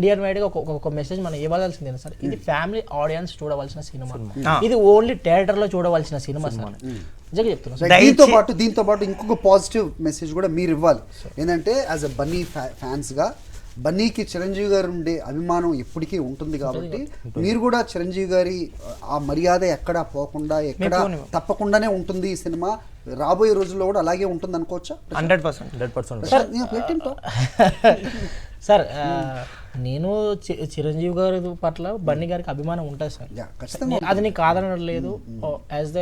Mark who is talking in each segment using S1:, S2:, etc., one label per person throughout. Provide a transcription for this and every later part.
S1: Indian wide గా ఒక message మనం ఇవ్వాల్సిందే సార్. ఇది ఫ్యామిలీ ఆడియన్స్ చూడవలసిన సినిమా, ఇది ఓన్లీ థియేటర్ లో చూడవలసిన సినిమా సార్. నిజంగా చెప్తున్నాను.
S2: దీంతో పాటు ఇంకొక పాజిటివ్ మెసేజ్ కూడా మీరు ఇవ్వాలి. ఏంటంటే యాజ్ అ బన్నీ ఫ్యాన్స్ గా బన్నీకి చిరంజీవి గారు ఉండే అభిమానం ఎప్పటికీ ఉంటుంది కాబట్టి మీరు కూడా చిరంజీవి గారి ఆ మర్యాద ఎక్కడా పోకుండా ఎక్కడ తప్పకుండానే ఉంటుంది ఈ సినిమా. రాబోయే రోజుల్లో కూడా అలాగే ఉంటుంది అనుకోవచ్చా?
S3: 100%.
S1: సార్ నేను చిరంజీవి గారి పట్ల బన్నీ గారికి అభిమానం ఉంటుంది సార్, అది నీకు కాదనలేదు. యాజ్ ద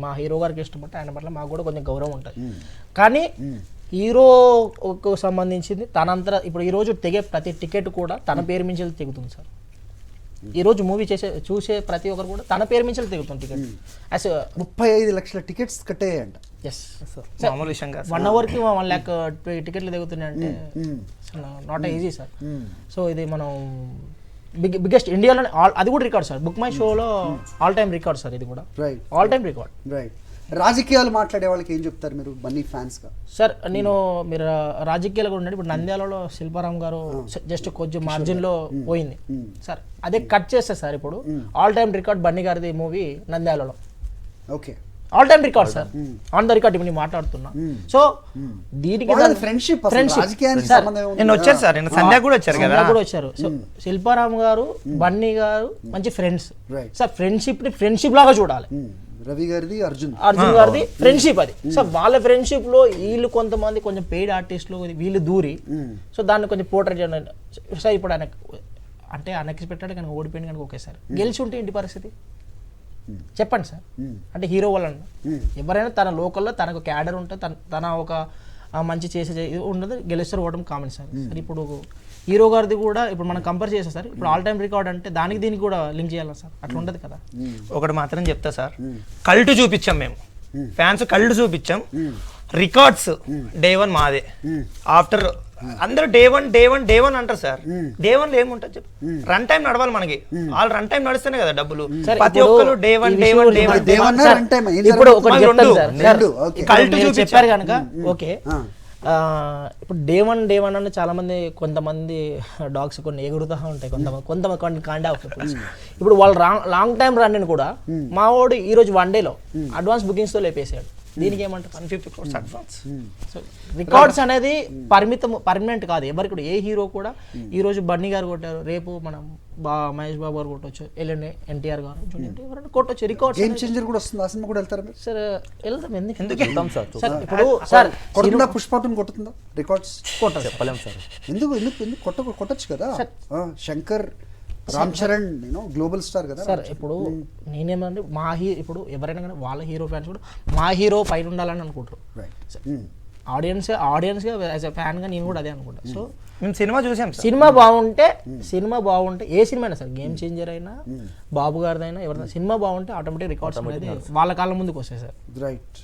S1: మా హీరో గారికి ఇష్టపడితే ఆయన పట్ల మాకు కూడా కొంచెం గౌరవం ఉంటుంది. కానీ హీరోకు సంబంధించింది తనంతర ఇప్పుడు ఈరోజు తెగే ప్రతి టికెట్ కూడా తన పేరు మించి తెగుతుంది సార్. ఈరోజు మూవీ చూసే ప్రతి ఒక్కరు కూడా తన పేరు మించి తెగుతుంది టికెట్.
S2: 35 లక్షల టికెట్స్ కట్టేయంట.
S1: ఎస్ సార్, 1 అవర్కి 1 lakh టికెట్లు తెగుతున్నాయి అంటే నాట్ ఈజీ సార్. సో ఇది మనం బిగ్గెస్ట్ ఇండియాలోనే అది కూడా రికార్డ్ సార్. బుక్ మై షోలో ఆల్ టైమ్ రికార్డ్ సార్, ఇది కూడా ఆల్ టైమ్ రికార్డ్.
S2: రైట్. రాజకీయాలు మాట్లాడే వాళ్ళకి ఏం చెప్తారు మీరు బన్నీ ఫ్యాన్స్ గా?
S1: సార్ మీరు రాజకీయాలు కూడా ఉండండి. ఇప్పుడు నంద్యాలలో శిల్పారాం గారు జస్ట్ కొంచెం మార్జిన్ లో పోయింది సార్, అదే కట్ చేస్తే సార్ ఇప్పుడు ఆల్ టైమ్ రికార్డ్ బన్నీ గారిది మూవీ నంద్యాలలో.
S2: Okay,
S1: all time record sir, on the record ఇప్పుడు నేను మాట్లాడుతున్నా. సో దీనికి
S2: ఫ్రెండ్షిప్
S3: వచ్చారు సార్, సంధ్య కూడా
S1: వచ్చారు. సో శిల్పారాం గారు బన్నీ గారు మంచి ఫ్రెండ్స్ సార్. ఫ్రెండ్షిప్ లాగా చూడాలి.
S2: రవి గారిది అర్జున్
S1: గారిది ఫ్రెండ్షిప్ అది. సో వాళ్ళ ఫ్రెండ్షిప్ లో వీళ్ళు కొంతమంది కొంచెం పెయిడ్ ఆర్టిస్టులు వీళ్ళు దూరి సో దాన్ని కొంచెం పోర్ట్రేట్ చేయడం సార్. ఇప్పుడు ఆయన అంటే అన్ఎక్స్పెక్టెడ్ కనుక ఓడిపోయింది కనుక ఓకే సార్, గెలిచి ఉంటే ఏంటి పరిస్థితి చెప్పండి సార్. అంటే హీరో వాళ్ళని ఎవరైనా తన లోకల్లో తనకు క్యాడర్ ఉంటే తన ఒక మంచి చేసే ఉండదు, గెలుస్తారు ఓటమి కామన్ సార్. ఇప్పుడు హీరో గారిది కూడా ఇప్పుడు మనం కంపేర్ చేస్తాం సార్. ఇప్పుడు ఆల్ టైమ్ రికార్డ్ అంటే దానికి దీనికి కూడా లింక్ చేయాలి సార్, అట్లా ఉండదు కదా.
S3: ఒకటి మాత్రం చెప్తా సార్, కల్ట్ చూపించాం మేము ఫ్యాన్స్, కల్ట్ చూపించాం. రికార్డ్స్ డే 1 మాదే. ఆఫ్టర్ అందరూ డే వన్ అంటారు సార్. డే 1 లో ఏముంటుంది చెప్పు, రన్ టైం నడవాలి మనకి. వాళ్ళు రన్ టైం నడిస్తేనే కదా డబ్బులు. ప్రతి ఒక్కరు డే వన్
S1: ఇప్పుడు కల్ట్ చెప్పారు కనుక ఓకే. ఇప్పుడు డే వన్ అంటే చాలా మంది కొంతమంది డాగ్స్ కొన్ని ఎగురుతూ ఉంటాయి, కొంతమంది కాండా. ఇప్పుడు వాళ్ళు లాంగ్ టైం రన్ కూడా మా వాడు ఈ రోజు 1 డేలో అడ్వాన్స్ బుకింగ్స్ తో లేపేసాడు. దీనికి ఏమంటారు 150 crores అడ్వాన్స్. సో రికార్డ్స్ అనేది పర్మనెంట్ కాదు ఎవరికి కూడా. ఏ హీరో కూడా ఈ రోజు బన్నీ గారు కొట్టారు, రేపు మనం మహేష్ బాబు గారు కొట్టొచ్చు, ఎల్లుండి ఎన్టీఆర్ గారు ఎవరైనా కొట్టొచ్చు. రికార్డ్స్
S2: గేమ్ చేంజర్ కూడా వస్తుంది, ఆ సినిమా కూడా వెళ్తారు
S1: సార్? వెళ్తాం, ఎందుకు వెళ్తాం సార్.
S2: ఇప్పుడు సార్ కొడుతుందా, పుష్ప కొట్టుతుందా రికార్డ్స్?
S1: కొట్ట చెప్పలేము సార్.
S2: ఎందుకు కొట్టొచ్చు కదా. శంకర్, రామ్ చరణ్ గ్లోబల్ స్టార్ కదా
S1: సార్. ఇప్పుడు నేనేమంటే ఇప్పుడు ఎవరైనా కానీ వాళ్ళ హీరో ఫ్యాన్స్ కూడా మా హీరో పైన ఉండాలని అనుకుంటారు. ఆడియన్స్ గా యాజ్ ఎ ఫ్యాన్ గా నేను కూడా అదే అనుకుంటా. సో
S3: మేము సినిమా చూసాం,
S1: సినిమా బాగుంటే ఏ సినిమా అయినా సార్, గేమ్ చేంజర్ అయినా బాబు గారిదైనా ఎవరైనా సినిమా బాగుంటే ఆటోమేటిక్ రికార్డ్స్ అనేది వాళ్ళ కాళ్ళ ముందుకు వస్తాయి సార్.
S2: రైట్.